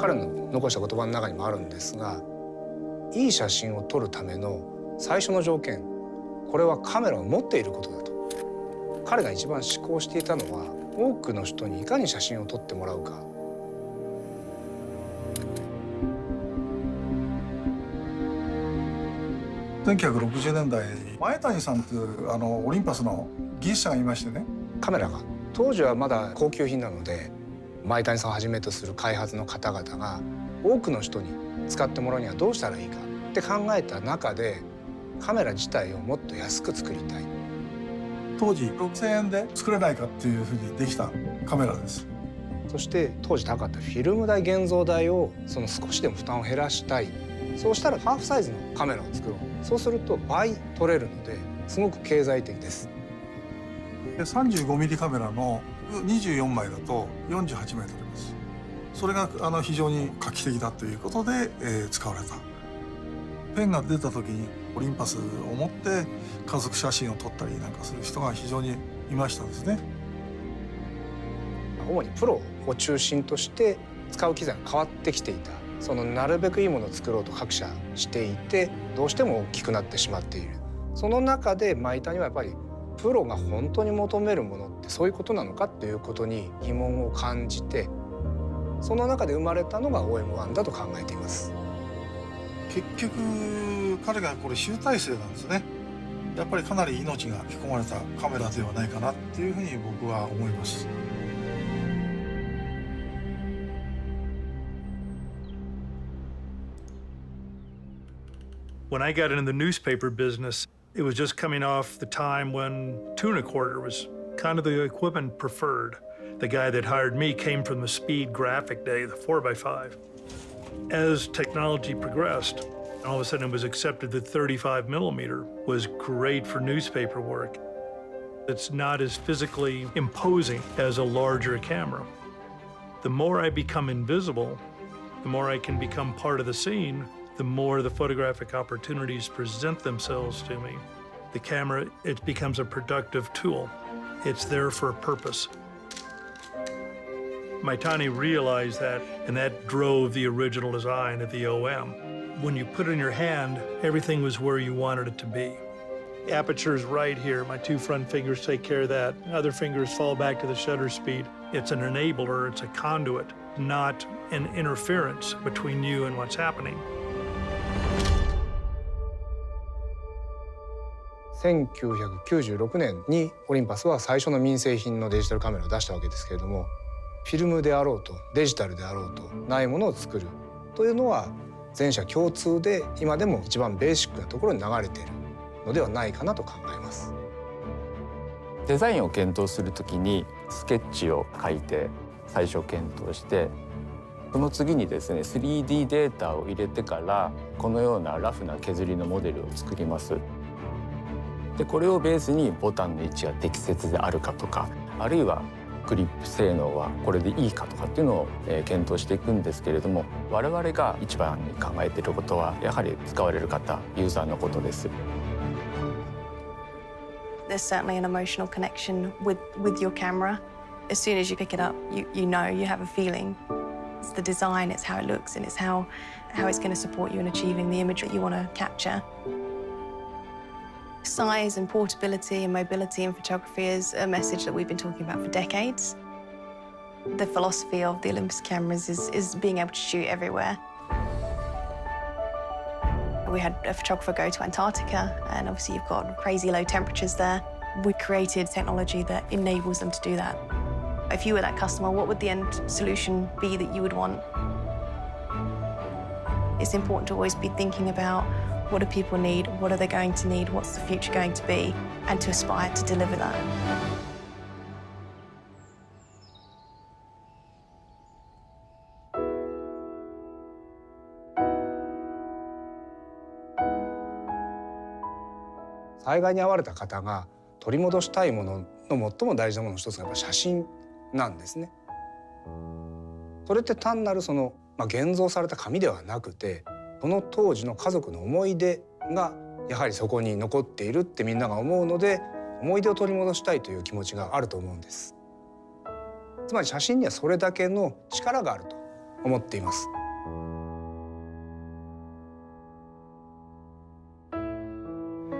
彼の残した言葉の中にもあるんですが、いい写真を撮るための最初の条件、これはカメラを持っていることだと。彼が一番思考していたのは、多くの人にいかに写真を撮ってもらうか。1960年代に前谷さんというオリンパスの技術者がいましてね。カメラが当時はまだ高級品なので、前谷さんをはじめとする開発の方々が多くの人に使ってもらうにはどうしたらいいかって考えた中で、カメラ自体をもっと安く作りたい。当時6000円で作れないかっていうふうにできたカメラです。そして当時高かったフィルム代、現像代を少しでも負担を減らしたい。そうしたらハーフサイズのカメラを作ろう。そうすると倍撮れるのですごく経済的です。で35ミリカメラの24枚だと48枚撮れます。それが非常に画期的だということで、使われた。ペンが出た時にオリンパスを持って家族写真を撮ったりなんかする人が非常にいましたですね。主にプロを中心として使う機材が変わってきていた。なるべくいいものを作ろうと各社していて、どうしても大きくなってしまっている。その中で前谷はやっぱりプロが本当に求めるものってそういうことなのかっていうことに疑問を感じて、その中で生まれたのが OM1 だと考えています。結局彼がこれ集大成なんですね。やっぱりかなり命が吹き込まれたカメラではないかなっていうふうに僕は思います。When I got into the newspaper business, it was just coming off the time when 2.25 was kind of the equipment preferred. The guy that hired me came from the speed graphic day, the 4x5. As technology progressed, all of a sudden it was accepted that 35 millimeter was great for newspaper work. It's not as physically imposing as a larger camera. The more I become invisible, the more I can become part of the scene, the more the photographic opportunities present themselves to me. The camera, it becomes a productive tool. It's there for a purpose. Maitani realized that, and that drove the original design of the OM. When you put it in your hand, everything was where you wanted it to be. The aperture's right here. My two front fingers take care of that. Other fingers fall back to the shutter speed. It's an enabler, it's a conduit, not an interference between you and what's happening. 1996年にオリンパスは最初の民生品のデジタルカメラを出したわけですけれども、フィルムであろうとデジタルであろうとないものを作るというのは全社共通で今でも一番ベーシックなところに流れているのではないかなと考えます。デザインを検討するときにスケッチを書いて最初検討して、その次にですね 3D データを入れてからこのようなラフな削りのモデルを作ります。でこれをベースにボタンの位置が適切であるかとか、あるいはグリップ性能はこれでいいかとかっていうのを検討していくんですけれども、我々が一番に考えていることはやはり使われる方、ユーザーのことです。There's certainly an emotional connection with your camera. As soon as you pick it up, you know, you have a feeling. It's the design, it's how it looks, and it's how it's going to support you in achieving the image that you want to capture. Size and portability and mobility in photography is a message that we've been talking about for decades. The philosophy of the Olympus cameras is being able to shoot everywhere. We had a photographer go to Antarctica, and obviously you've got crazy low temperatures there. We created technology that enables them to do that. If you were that customer, what would the end solution be that you would want? It's important to always be thinking about what do people need, what are they going to need, what's the future going to be, and to aspire to deliver that. 災害に遭われた方が取り戻したいものの最も大事なものの一つがやっぱ写真なんですね。それって単なる現像された紙ではなくて、その当時の家族の思い出がやはりそこに残っているってみんなが思うので、思い出を取り戻したいという気持ちがあると思うんです。つまり写真にはそれだけの力があると思っています。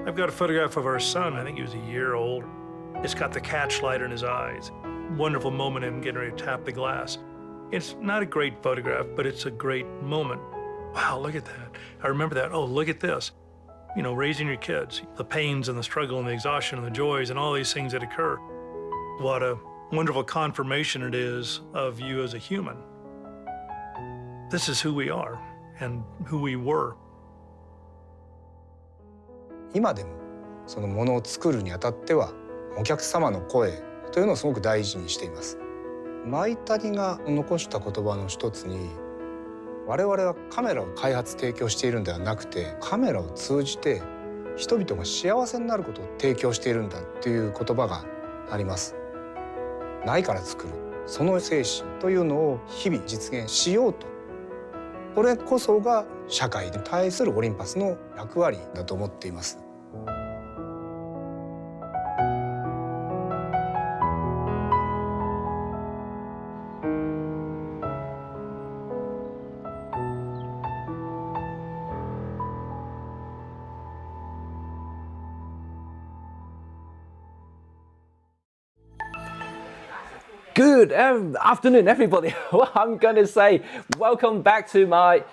I've got a photograph of our son. I think he was a year old. It's got the catch light in his eyes. Wonderful moment of him getting ready to tap the glass. It's not a great photograph, but it's a great moment. Wow, look at that. I remember that. Oh, look at this. You know, raising your kids, the pains and the struggle and the exhaustion and the joys and all these things that occur. What a wonderful confirmation it is of you as a human. This is who we are and who we were. 今でもそのものを作るにあたってはお客様の声というのをすごく大事にしています。舞谷が残した言葉の一つに、我々はカメラを開発提供しているんではなくて、カメラを通じて人々が幸せになることを提供しているんだという言葉があります。ないから作る、その精神というのを日々実現しようと、これこそが社会に対するオリンパスの役割だと思っています。Good afternoon, everybody. Well, I'm going to say welcome back to my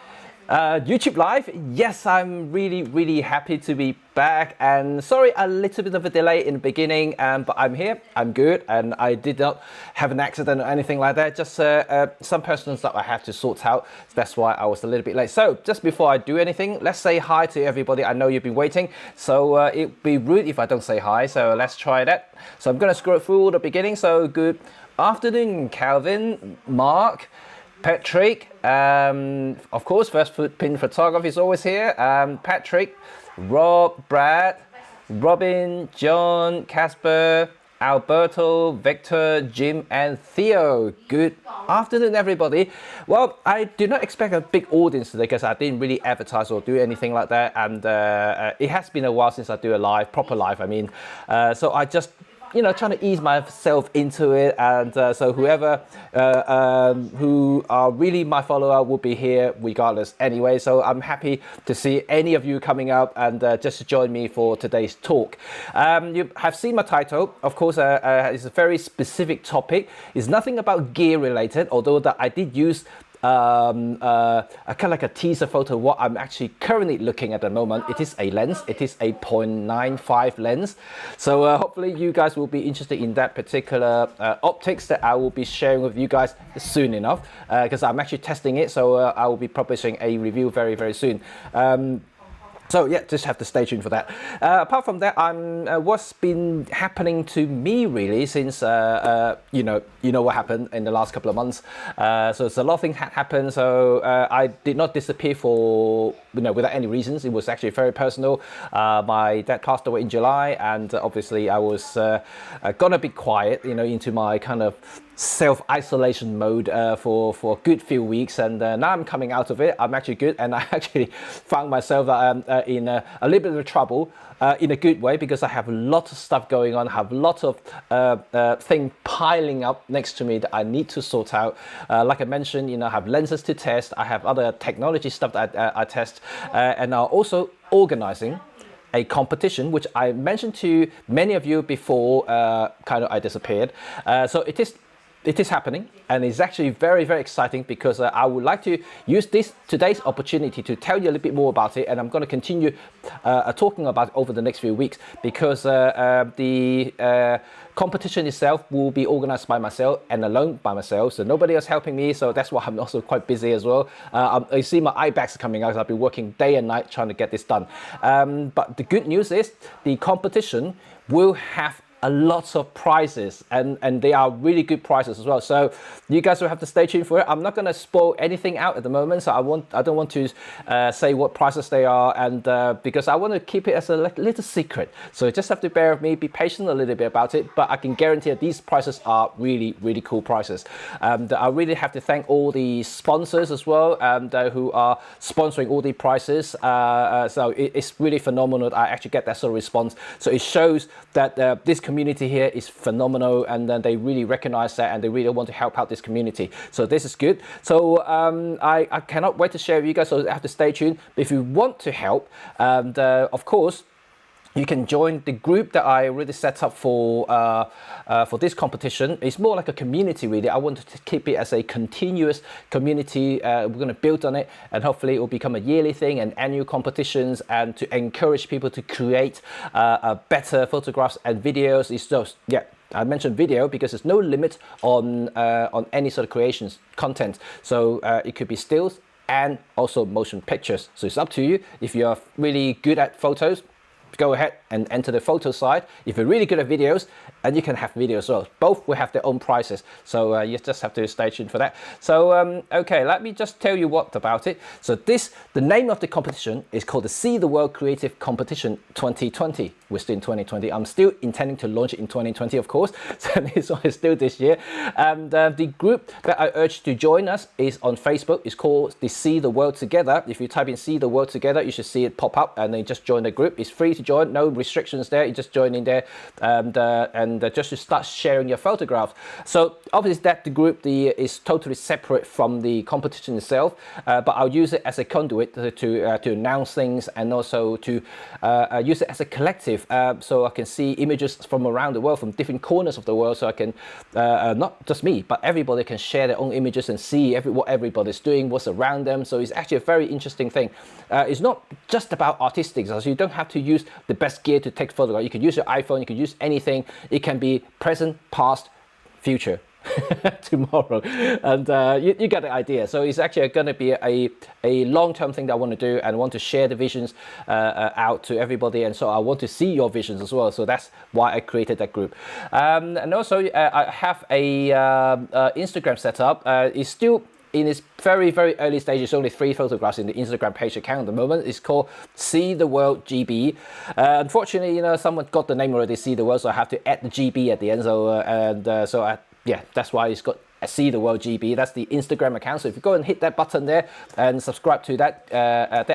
YouTube live. Yes, I'm really happy to be back, and sorry a little bit of a delay in the beginning, but I'm here, I'm good, and I did not have an accident or anything like that, just some personal stuff I have to sort out. That's why I was a little bit late. So just before I do anything, let's say hi to everybody. I know you've been waiting, so it'd be rude if I don't say hi, so let's try that. So I'm going to scroll through the beginning. So good afternoon, Calvin, Mark, Patrick, of course, First Footprint Photography is always here, Patrick, Rob, Brad, Robin, John, Casper, Alberto, Victor, Jim, and Theo. Good afternoon, everybody. Well, I did not expect a big audience today because I didn't really advertise or do anything like that, and it has been a while since I do a live, proper live, I mean, so I just, you know, trying to ease myself into it, and so whoever who are really my follower will be here regardless anyway. So I'm happy to see any of you coming up and just to join me for today's talk. You have seen my title, of course. It's a very specific topic. It's nothing about gear related, although that I did use a kind of like a teaser photo of what I'm actually currently looking at the moment. It is a lens. It is a 0.95 lens. So hopefully you guys will be interested in that particular optics that I will be sharing with you guys soon enough, because I'm actually testing it. So I will be publishing a review very soon. So yeah, just have to stay tuned for that. Apart from that, what's been happening to me really since you know what happened in the last couple of months. So it's a lot of things had happened. So I did not disappear for without any reasons. It was actually very personal. My dad passed away in July, and obviously I was gonna be quiet, into my kind of self-isolation mode for a good few weeks, and now I'm coming out of it. I'm actually good, and I actually found myself that I'm in a little bit of trouble in a good way, because I have lots of stuff going on. I have lots of things piling up next to me that I need to sort out. Like I mentioned, I have lenses to test. I have other technology stuff that I test, and I'm also organizing a competition, which I mentioned to many of you before kind of I disappeared. So it is happening, and it's actually very exciting, because I would like to use today's opportunity to tell you a little bit more about it, and I'm going to continue talking about it over the next few weeks, because the competition itself will be organized by myself and alone by myself, so nobody else helping me. So that's why I'm also quite busy as well. I see my eye bags coming out. I've been working day and night trying to get this done. But the good news is the competition will have a lot of prizes, and they are really good prizes as well. So you guys will have to stay tuned for it. I'm not going to spoil anything out at the moment, so I don't want to say what prizes they are, and because I want to keep it as a little secret. So you just have to bear with me, be patient a little bit about it. But I can guarantee that these prizes are really cool prizes. I really have to thank all the sponsors as well, who are sponsoring all the prizes. So it's really phenomenal that I actually get that sort of response. So it shows that this community here is phenomenal, and they really recognize that, and they really want to help out this community. So this is good. So I cannot wait to share with you guys, so you have to stay tuned. But if you want to help, of course, you can join the group that I already set up for this competition. It's more like a community, really. I wanted to keep it as a continuous community. We're going to build on it, and hopefully it will become a yearly thing and annual competitions, and to encourage people to create better photographs and videos. It's just, yeah, I mentioned video because there's no limit on any sort of creations content. So it could be stills and also motion pictures. So it's up to you. If you're really good at photos, go ahead and enter the photo side. If you're really good at videos, and you can have videos as well. Both will have their own prices. So you just have to stay tuned for that. So, okay, let me just tell you what about it. So the name of the competition is called the See the World Creative Competition 2020. We're still in 2020. I'm still intending to launch it in 2020, of course. So this one is still this year. And the group that I urge to join us is on Facebook. It's called the See the World Together. If you type in See the World Together, you should see it pop up, and then just join the group. It's free to join, no restrictions there. You just join in there, and just to start sharing your photographs. So obviously that the group is totally separate from the competition itself, but I'll use it as a conduit to announce things, and also to use it as a collective, so I can see images from around the world, from different corners of the world, so I can not just me, but everybody can share their own images and see what everybody's doing, what's around them. So it's actually a very interesting thing. It's not just about artistic, so you don't have to use the best gear to take photographs. You can use your iPhone, you can use anything. It can be present, past, future, tomorrow, and you get the idea. So it's actually going to be a long-term thing that I want to do, and I want to share the visions out to everybody, and so I want to see your visions as well. So that's why I created that group. And also I have a Instagram set up. It's still in its very, very early stages. Only 3 photographs in the Instagram page account at the moment. It's called See the World GB. Unfortunately, you know, someone got the name already, See the World, so I have to add the GB at the end. So yeah, that's why it's got See the World GB. That's the Instagram account. So if you go and hit that button there and subscribe to that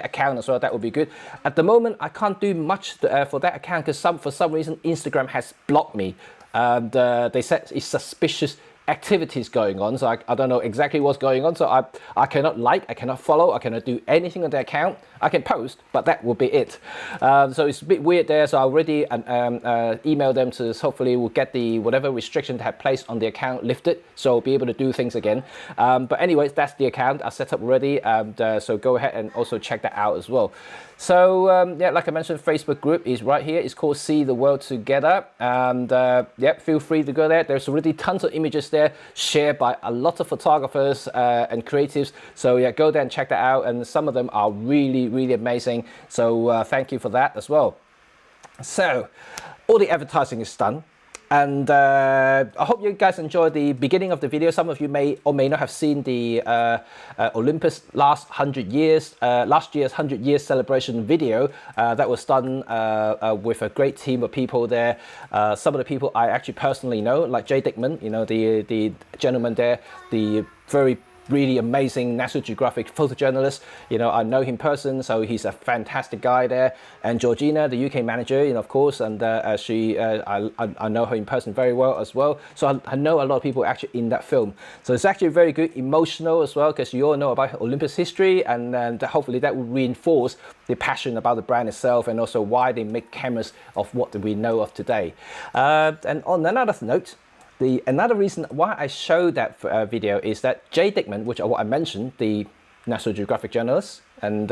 account as well, that would be good. At the moment, I can't do much for that account because for some reason Instagram has blocked me. And they said it's suspicious activities going on, so I don't know exactly what's going on. So I cannot I cannot follow, I cannot do anything on the account. I can post, but that will be it. So it's a bit weird there. So I already emailed them to hopefully we'll get the whatever restriction they had placed on the account lifted, so I'll be able to do things again. But anyways, that's the account I set up already, and so go ahead and also check that out as well. So yeah, like I mentioned, Facebook group is right here. It's called See the World Together, and yeah, feel free to go there. There's already tons of images there shared by a lot of photographers and creatives. So yeah, go there and check that out, and some of them are really, really amazing. So thank you for that as well. So all the advertising is done. And I hope you guys enjoyed the beginning of the video. Some of you may or may not have seen the Olympus last year's 100 years celebration video that was done with a great team of people there. Some of the people I actually personally know, like Jay Dickman, you know, the gentleman there, the very really amazing National Geographic photojournalist. You know, I know him in person, so he's a fantastic guy there. And Georgina, the UK manager, you know, of course, and I know her in person very well as well. So I know a lot of people actually in that film. So it's actually very good, emotional as well, because you all know about Olympus history, and hopefully that will reinforce the passion about the brand itself, and also why they make cameras of what we know of today. And on another note, another reason why I showed that video is that Jay Dickman, which I mentioned, the National Geographic journalist, and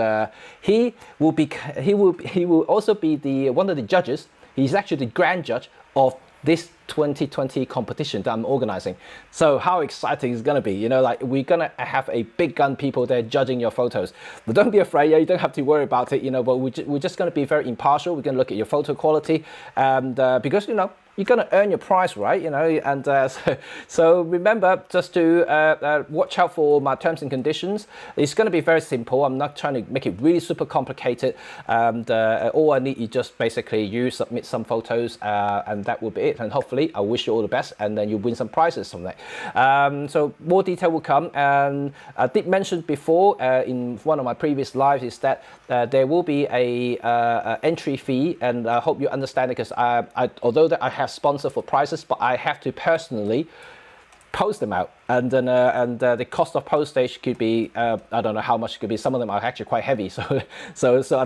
he will also be one of the judges. He's actually the grand judge of this 2020 competition that I'm organizing. So how exciting it's gonna be, you know, like we're gonna have a big gun people there judging your photos. But don't be afraid, yeah, you don't have to worry about it, you know, but we're just gonna be very impartial. We're gonna look at your photo quality, and because, you know, you're going to earn your prize, right? You know, and so remember just to watch out for my terms and conditions. It's going to be very simple. I'm not trying to make it really super complicated. And all I need is just basically you submit some photos, and that will be it. And hopefully hopefully I wish you all the best, and then you win some prizes from that. So more detail will come, and I did mention before in one of my previous lives is that there will be a entry fee, and I hope you understand it, because although that I have sponsor for prizes, but I have to personally post them out, and then the cost of postage could be I don't know how much it could be. Some of them are actually quite heavy, so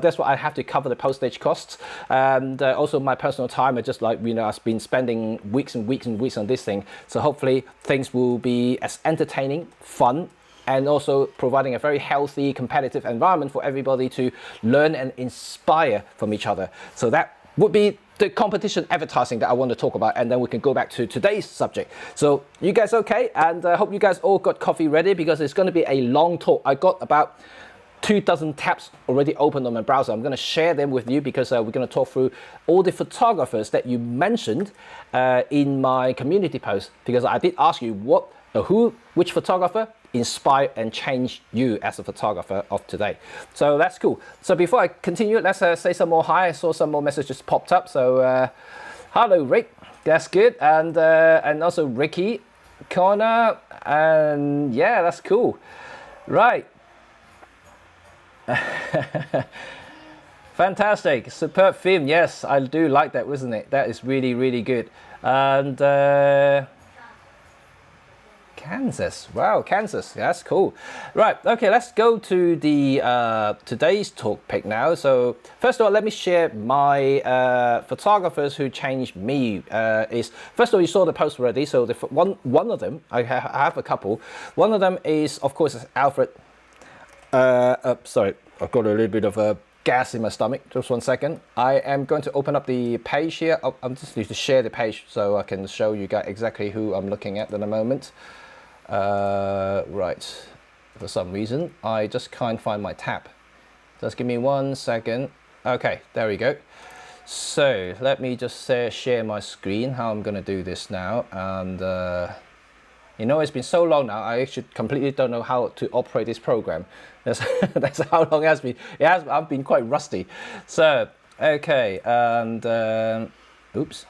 that's why I have to cover the postage costs, and also my personal time. I just like, you know, I've been spending weeks and weeks and weeks on this thing, so hopefully things will be as entertaining, fun, and also providing a very healthy, competitive environment for everybody to learn and inspire from each other. So that would be the competition advertising that I want to talk about, and then we can go back to today's subject. So you guys okay? And I hope you guys all got coffee ready, because it's going to be a long talk. I got about 24 tabs already open on my browser. I'm going to share them with you, because we're going to talk through all the photographers that you mentioned in my community post, because I did ask you which photographer inspire and change you as a photographer of today. So that's cool. So before I continue, let's say some more hi. I saw some more messages popped up. So hello Rick, that's good, and also Ricky, Connor, and yeah, that's cool. Right. Fantastic, superb theme. Yes, I do like that, wasn't it? That is really, really good. And Kansas, wow, Kansas, that's cool. Right, okay, let's go to the today's talk pick now. So first of all, let me share my photographers who changed me. First of all, you saw the post already. So one of them, I have a couple. One of them is, of course, Alfred. Sorry, I've got a little bit of gas in my stomach. Just 1 second. I am going to open up the page here. I'm just need to share the page so I can show you guys exactly who I'm looking at in a moment. Right, for some reason I just can't find my tab. Just give me 1 second. Okay, there we go. So let me just share my screen, how I'm gonna do this now. And you know, it's been so long now, I actually completely don't know how to operate this program. That's how long it has been. I've been quite rusty. So okay, and oops,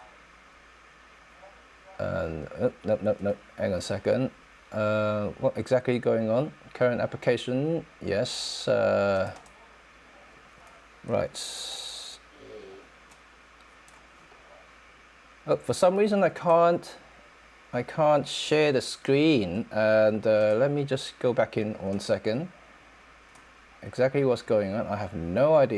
and no, hang on a second. What exactly going on? Current application, yes. Right. Oh, for some reason I can't share the screen, and let me just go back in 1 second. Exactly what's going on, I have no idea.